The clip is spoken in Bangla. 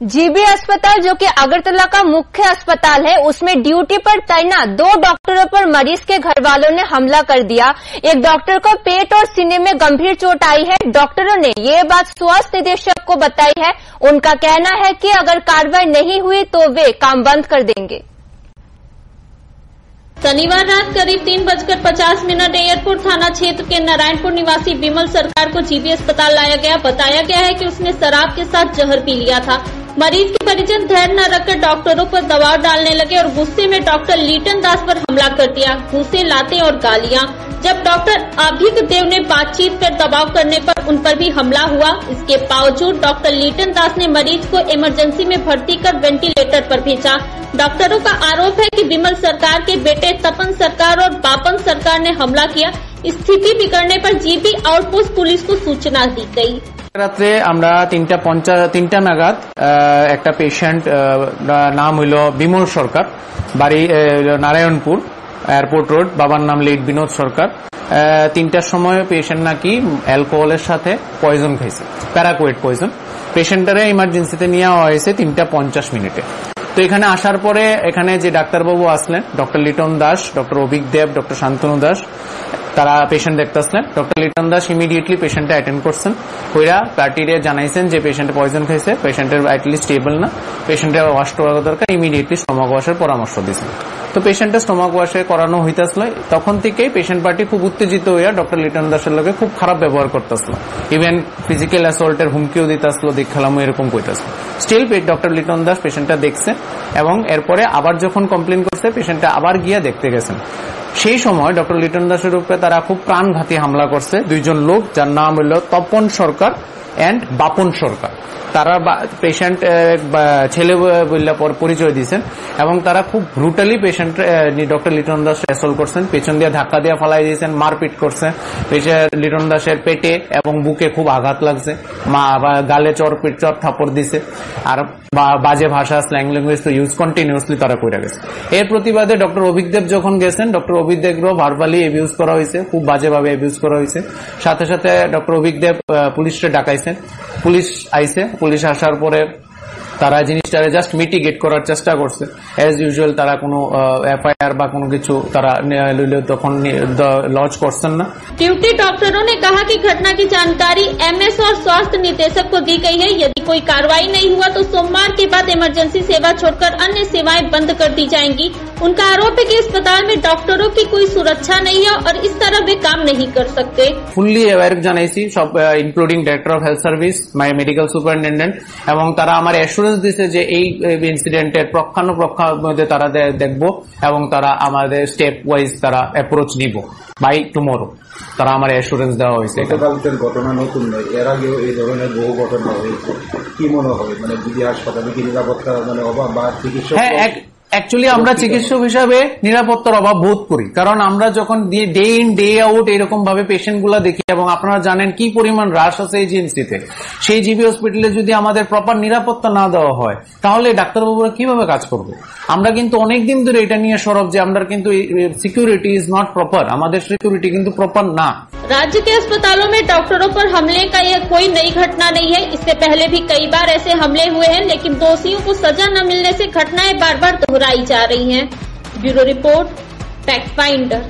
जीबी अस्पताल जो कि अगरतला का मुख्य अस्पताल है, उसमें ड्यूटी पर तैनात 2 डॉक्टरों पर मरीज के घर वालों ने हमला कर दिया। एक डॉक्टर को पेट और सीने में गंभीर चोट आई है। डॉक्टरों ने ये बात स्वास्थ्य निदेशक को बताई है। उनका कहना है कि अगर कार्रवाई नहीं हुई तो वे काम बंद कर देंगे। शनिवार रात करीब 3:50 एयरपोर्ट थाना क्षेत्र के नारायणपुर निवासी विमल सरकार को जीबी अस्पताल लाया गया। बताया गया है कि उसने शराब के साथ जहर पी लिया था। मरीज के परिजन धैर्य न रखकर डॉक्टरों पर दबाव डालने लगे और गुस्से में डॉक्टर लीटन दास पर हमला कर दिया। घूंसे, लातें और गालियां। जब डॉक्टर अभिक देव ने बातचीत कर दबाव करने पर उन पर भी हमला हुआ। इसके बावजूद डॉक्टर लीटन दास ने मरीज को इमरजेंसी में भर्ती कर वेंटिलेटर पर भेजा। डॉक्टरों का आरोप है कि विमल सरकार के बेटे तपन सरकार और बापन सरकार ने हमला किया। स्थिति बिगड़ने पर जीबी आउटपोस्ट पुलिस को सूचना दी गई। রাত্রে আমরা 3টা নাগাদ একটা পেশেন্ট নাম হইল বিমল সরকার, বাড়ি নারায়ণপুর এয়ারপোর্ট রোড, বাবার নাম লেট বিনোদ সরকার। 3টার সময় পেশেন্ট নাকি অ্যালকোহলের সাথে পয়জন খাইছে, প্যারাকোয়েট পয়জন। পেশেন্টটারে ইমার্জেন্সিতে নিয়ে যাওয়া হয়েছে 3:50 তো এখানে আসার পরে এখানে যে ডাক্তারবাবু আসলেন, doctor Liton Das, doctor Avik Deb, doctor Shantanu Das, তারা পেশেন্ট দেখতে আসলেন। ডক্টর লিটন দাস ইমিডিয়েটলি পেশেন্টটা অ্যাটেন্ড করছেন। কইরা পার্টিরে জানাইছেন যে পেশেন্ট পয়জন খাইছে, পেশেন্টের অ্যাটলিস্ট স্টেবল না, পেশেন্টের ওয়াশ করা দরকার, ইমিডিয়েটলি স্টমাক ওয়াশের পরামর্শ দিয়েছেন। তো পেশেন্টের স্টমাক ওয়াশে করানো হইতেছিল। তখন থেকেই পেশেন্ট পার্টি খুব উত্তেজিত হইয়া ডক্টর লিটন দাসের লগে খুব খারাপ ব্যবহার করতেছিল। ইভেন ফিজিক্যাল অ্যাসল্টের হুমকিও দিতেছিল, দেখালাম এরকম কইতেছিল। স্টিল ডক্টর লিটন দাস পেশেন্টটা দেখছে এবং এরপরে আবার যখন কমপ্লেন করছে পেশেন্টটা আবার গিয়া দেখতে গেছেন। সেই সময় ডক্টর লিটন দাসের উপরে তারা খুব প্রাণঘাতী হামলা করছে। 2 জন লোক, যার নাম হইল তপন সরকার এন্ড বাপন সরকার। তারা পেশেন্ট ছেলে বললে পরিচয় দিয়েছেন এবং তারা খুব brutally patient doctor Liton Das assault করছেন। পেছন দিয়ে ধাক্কা দিয়ে ফালাই দিয়েছেন, মারপিট করছেন। লিটন দাসের পেটে এবং বুকে খুব আঘাত লাগছে, গালে চর থাপড় দিছে আর বাজে ভাষা, স্ল্যাং ল্যাঙ্গুয়েজ তো ইউজ কন্টিনিউসলি তারা করে গেছে। এর প্রতিবাদে ডক্টর অভিকদেব যখন গেছেন, ডক্টর অভিকদেবও ভার্বালি অ্যাবিউজ করা হয়েছে, খুব বাজেভাবে অ্যাবিউজ করা হয়েছে। সাথে সাথে ডক্টর অভিকদেব পুলিশকে ডাকাইছেন। পুলিশ আইছে, পুলিশ আসার পরে তারা জিনিসটারে জাস্ট মিটিগেট করার চেষ্টা করছে। এজ ইউজুয়াল তারা কোনো এফআইআর বা কোনো কিছু তারা তখন लॉन्च করছেন না। ड्यूटी डॉक्टरों ने कहा कि घटना की जानकारी एमएस और स्वास्थ्य निदेशक को दी गई है। यदि कोई कार्रवाई नहीं हुआ तो सोमवार के बाद इमरजेंसी सेवा छोड़कर अन्य सेवाएं बंद कर दी जाएंगी। उनका आरोप है कि अस्पताल में डॉक्टरों की कोई सुरक्षा नहीं है और इस तरह वे काम नहीं कर सकते। ফুললি অ্যাওয়ার জানাইছি সব, including director of health service, my medical superintendent, এবং তারা আমার অ্যাসুরেন্স দিছে যে এই ইনসিডেন্টের মধ্যে তারা দেখব এবং তারা আমাদের স্টেপ ওয়াইজ তারা অ্যাপ্রোচ নিব বাই টুমরো। তারা আমার অ্যাসুরেন্স দেওয়া হয়েছে। গতকালকের ঘটনা নতুন নয়, এর আগেও এই ধরনের বহু ঘটনা হয়েছে। কি মনে হয়, মানে যদি হাসপাতালে কি নিরাপত্তা অভাব বা চিকিৎসা? হ্যাঁ, অ্যাকচুয়ালি আমরা চিকিৎসক হিসাবে নিরাপত্তার অভাব বোধ করি, কারণ আমরা যখন ডে ইন ডে আউট এরকম ভাবে পেশেন্ট গুলা দেখি এবং আপনারা জানেন কি পরিমাণ রাশ আছে এজেন্সিতে। সেই জিবি হসপিটালে যদি আমাদের প্রপার নিরাপত্তা না দেওয়া হয় তাহলে ডাক্তারবাবুরা কিভাবে কাজ করবে? আমরা কিন্তু অনেকদিন ধরে এটা নিয়ে সরব যে আমরা কিন্তু সিকিউরিটি ইজ নট প্রপার, আমাদের সিকিউরিটি কিন্তু প্রপার না। राज्य के अस्पतालों में डॉक्टरों पर हमले का यह कोई नई घटना नहीं है। इससे पहले भी कई बार ऐसे हमले हुए हैं, लेकिन दोषियों को सजा न मिलने से घटनाएं बार बार दोहराई जा रही हैं। Bureau report, fact finder.